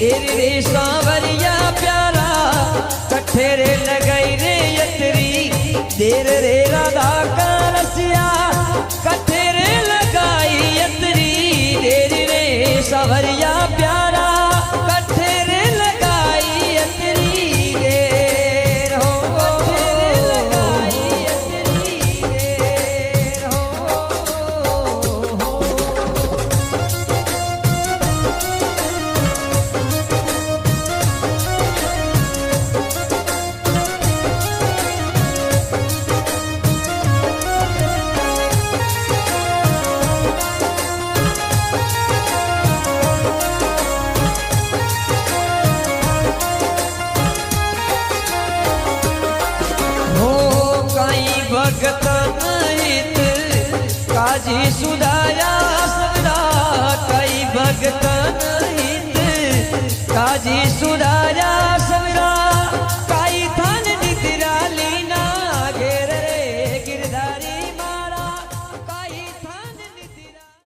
देर रे सांवरिया प्यारा कट्ठे रे लगाई रे यतरी देर रे राधा का रसिया कट्ठे रे लगाई यतरी देर रे सांवरिया प्यारा कट्ठे रे लगाई यतरी देर हो लगाई यतरी देर हो। भगत हित काजी सुधाया सदा कई भगत हित काजी सुधाया